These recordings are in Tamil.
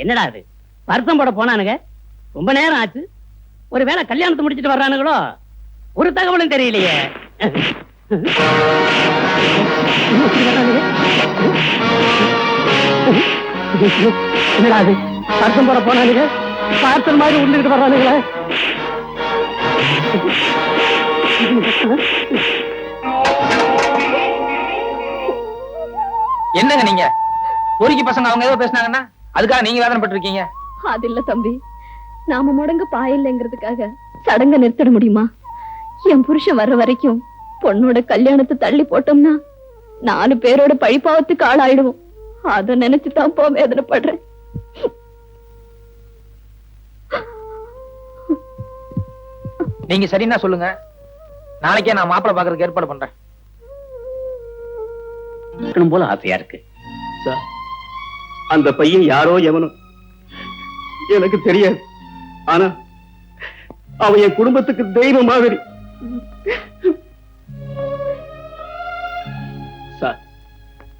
என்னடா அது வருத்தம் போட போனானுங்க, ரொம்ப நேரம் ஆச்சு. ஒரு வேளை கல்யாணத்தை முடிச்சிட்டு வர்றானுங்களோ, ஒரு தகவலும் தெரியலையே. என்னடா அது வருத்தம் போட போனானுங்க, பார்சல் மாதிரி உண்டுகிட்டு வர்றானுங்களே. என்னங்க நீங்க பொறுக்கி பசங்க அவங்க ஏதோ பேசினாங்கன்னா அதுக்காக நீங்க வேதனைப்பட்டு இருக்கீங்க? அது இல்ல தம்பி, நாம முடங்க பாயில்லைங்கிறதுக்காக சடங்க நிறுத்திட முடியுமா? என் புருஷன் வர்ற வரைக்கும் பொண்ணோட கல்யாணத்தை தள்ளி போட்டோம்னா 4 பேரோட பழிப்பாவத்துக்கு ஆளாயிடுவோம். அத நினைச்சுதான் போ வேதனைப்படுறேன். நீங்க சரின்னா சொல்லுங்க, நாளைக்கே நான் மாப்பிள்ளை பாக்குறதுக்கு ஏற்பாடு பண்றேன். போல ஆசையா இருக்கு. அந்த பையன் யாரோ எவனோ எனக்கு தெரியாது. ஆனா அவன் என் குடும்பத்துக்கு தெய்வம் மாதிரி. சார்,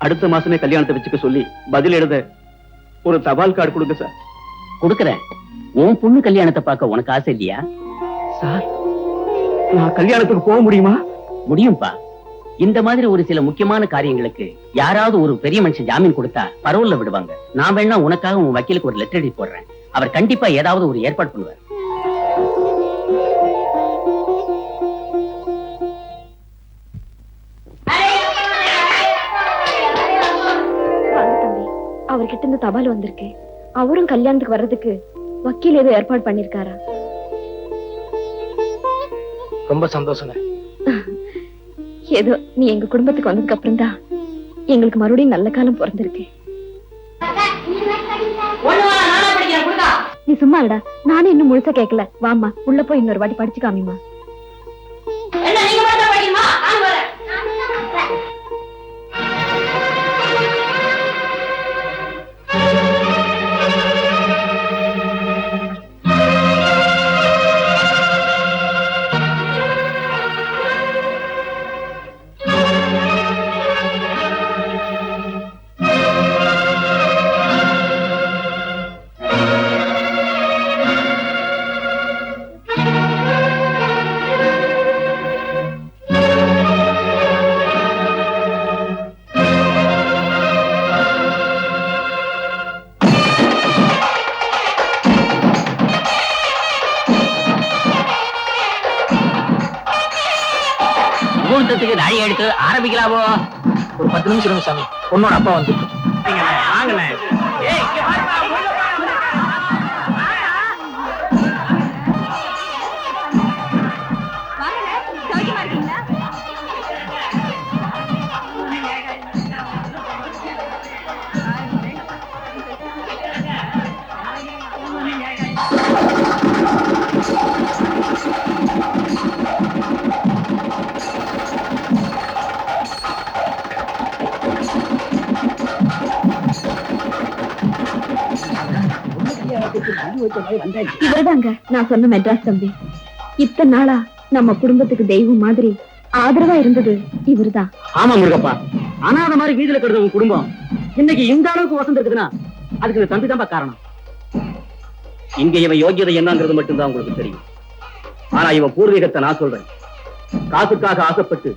அடுத்த மாசமே கல்யாணத்தை வச்சுக்க சொல்லி பதில் எழுத ஒரு தபால் கார்டு கொடுங்க சார். கொடுக்கறேன். உன் பொண்ணு கல்யாணத்தை பார்க்க உனக்கு ஆசை இல்லையா? சார், நான் கல்யாணத்துக்கு போக முடியுமா? முடியும்பா. இந்த மாதிரி ஒரு சில முக்கியமான காரியங்களுக்கு யாராவது ஒரு பெரிய மனுஷன் ஜாமீன் கொடுத்தா பரோல்ல விடுவாங்க. நான் வேணா உனக்காக உன் வக்கீலுக்கு ஒரு லெட்டர் எழுதி போடுறேன். அவர் கண்டிப்பா ஏதாவது ஒரு ஏற்பாடு பண்ணுவார். அவர்கிட்ட இருந்து தபால் வந்திருக்கு. அவரும் கல்யாணத்துக்கு வர்றதுக்கு வக்கீல் ஏதோ ஏற்பாடு பண்ணிருக்காரா? ரொம்ப சந்தோஷங்க. ஏதோ நீ எங்க குடும்பத்துக்கு வந்ததுக்கு அப்புறம் தான் எங்களுக்கு மறுபடியும் நல்ல காலம் பிறந்திருக்கு. நீ சும்மா இல்லடா, நானும் இன்னும் முழுசா கேட்கல. வாமா உள்ள போய் இன்னொரு வாட்டி படிச்சு காமிமா. நாளை எடுத்து ஆரம்பிக்கலாமோ? ஒரு 10 நிமிஷம் இருங்க சாமி, பொண்ணோட அப்பா வந்து. இவர்தாங்க நான் சொன்ன மெட்ராஸ் தம்பி. இத்தனை நாளா நம்ம குடும்பத்துக்கு தெய்வம் மாதிரி ஆதரவா இருந்தது இவர்தான். ஆமா முருகப்பா, அனாத மாதிரி வீதியில கிடந்த உங்க குடும்பம் இன்னைக்கு இந்த அளவுக்கு வசந்து இருக்குதுன்னா அதுக்கு இந்த தம்பி தான் காரணம். இங்க இவன் யோகியதை என்னங்கிறது மட்டும்தான் உங்களுக்கு தெரியும். ஆனா இவன் பூர்வீகத்தை நான் சொல்றேன். காசுக்காக ஆசைப்பட்டு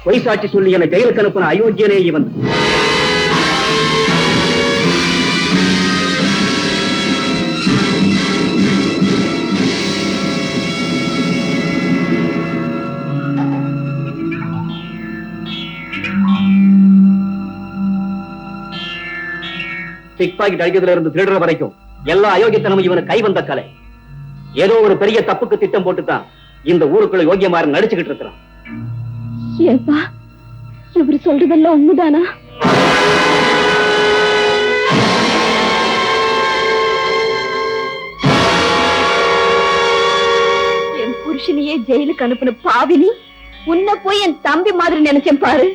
பொய் சாட்சி சொல்லி என்னை ஜெயிலுக்கு அனுப்பின அயோக்கியனே இவன். பிக் பாக்கெட் அடிக்கிறதுல இருந்து திருடுற வரைக்கும் எல்லா அயோக்கியத்தனமும் இவனுக்கு கை வந்த கலை. ஏதோ ஒரு பெரிய தப்புக்கு திட்டம் போட்டுதான் இந்த ஊருக்குள்ள யோகியமாறு நடிச்சுக்கிட்டு இருக்கிறான். ஏப்பா, இவரு சொல்றதெல்லாம் உண்மைதானா? என் புருஷனையே ஜெயிலுக்கு அனுப்பின பாவினி, உன்னை போய் என் தம்பி மாதிரி நினைச்சேன் பாரு.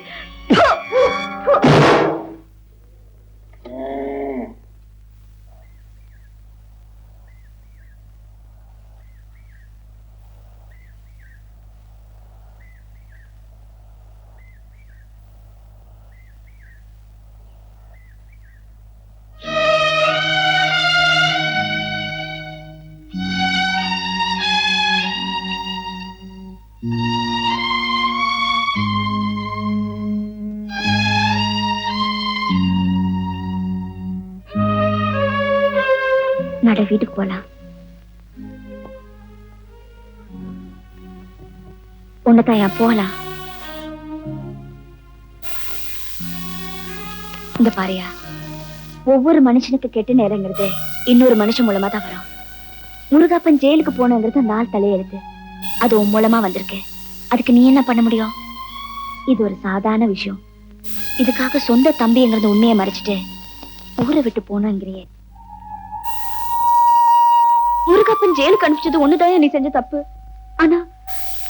வீட்டுக்கு போலாம். உன்னதாயா போலாம். இந்த பாரியா, ஒவ்வொரு மனுஷனுக்கு கெட்ட நேரங்கிறது இன்னொரு மனுஷன் மூலமா தான் வரும். முருகாப்பன் ஜெயிலுக்கு போனங்கிறது நாள் தலையெழுத்து. அது உன் மூலமா வந்திருக்கு. அதுக்கு நீ என்ன பண்ண முடியும்? இது ஒரு சாதாரண விஷயம். இதுக்காக சொந்த தம்பிங்கிறத உண்மையை மறைச்சிட்டு ஊரை விட்டு போனங்கிறியே. முருகாப்பன் ஜெயிலுக்கு அனுப்பிச்சது ஒண்ணுதான் நீ செஞ்ச தப்பு. ஆனா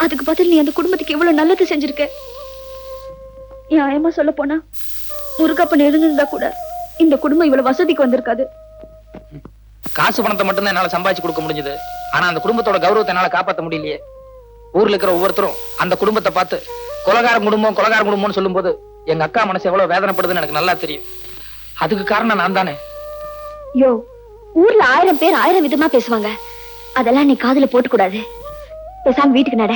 அதுக்கு பதில் நீ அந்த குடும்பத்துக்கு எவ்வளவு நல்லது செஞ்சிருக்க. நியாயமா சொல்ல போனா முருகாப்பன் இருந்திருந்தா கூட இந்த குடும்பம் இவ்வளவு வசதிக்கு வந்திருக்காது. காசு பணத்தை மட்டும்தான் என்னால சம்பாதிச்சு கொடுக்க முடிஞ்சது. ஆனா அந்த குடும்பத்தோட கௌரவத்தை என்னால காப்பாற்ற முடியலையே. ஊர்ல இருக்கிற ஒவ்வொருத்தரும் அந்த குடும்பத்தை பார்த்து கொலகார குடும்பம்னு சொல்லும் போது எங்க அக்கா மனசு எவ்வளவு வேதனைப்படுதுன்னு எனக்கு நல்லா தெரியும். அதுக்கு காரணம் நான் தானே. யோ, ஊர்ல 1000 பேர் 1000 விதமா பேசுவாங்க. அதெல்லாம் நீ காதுல போட்டு கூடாது. பேசாம வீட்டுக்கு நட.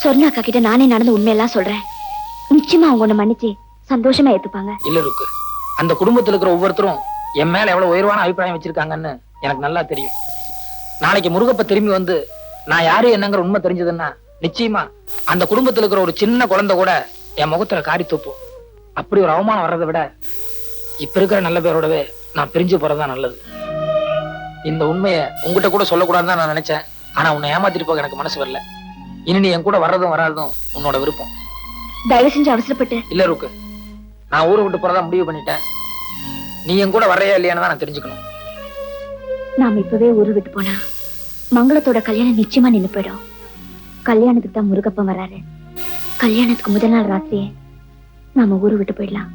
சொர்ணா அக்கா கிட்ட நானே நடந்த உண்மையெல்லாம் சொல்றேன். நிச்சயமா அவங்க உன்னை மன்னிச்சு சந்தோஷமா ஏத்துப்பாங்க. இல்ல இருக்கு, அந்த குடும்பத்துல இருக்கிற ஒவ்வொருத்தரும் என் மேல எவ்வளவு உயர்வான அபிப்பிராயம் வச்சிருக்காங்கன்னு எனக்கு நல்லா தெரியும். நாளைக்கு முருகப்ப திரும்பி வந்து நான் யாரு என்னங்கிற உண்மை தெரிஞ்சதுன்னா நிச்சயமா அந்த குடும்பத்துல இருக்கிற ஒரு சின்ன குழந்தை கூட என் முகத்துல காரி தூப்போம். அப்படி ஒரு அவமானம் வர்றதை விட இப்ப இருக்கிற நல்ல பேரோடவே நான் பிரிஞ்சு போறதுதான் நல்லது. இந்த உண்மையை உங்ககிட்ட கூட சொல்லக்கூடாதுன்னு நான் நினைச்சேன். ஆனா உன்னை ஏமாத்திட்டு போக எனக்கு மனசு வரல. இனி நீ என் கூட வர்றதும் வராதும் உன்னோட விருப்பம். தயவு செஞ்சு அவசரப்பட்டு. இல்ல ருக்கு, நான் ஊரை விட்டு போறதா முடிவு பண்ணிட்டேன். நீ என் கூட வரையா இல்லையான்னு தான் நான் தெரிஞ்சுக்கணும். நாம இப்பவே ஊரு விட்டு போனா மங்களத்தோட கல்யாணம் நிச்சயமா நின்னு போயிடும். கல்யாணத்துக்கு தான் முருகப்பன் வராரு. கல்யாணத்துக்கு முதல் நாள் ராத்திரியே நாம ஊரு விட்டு போயிடலாம்.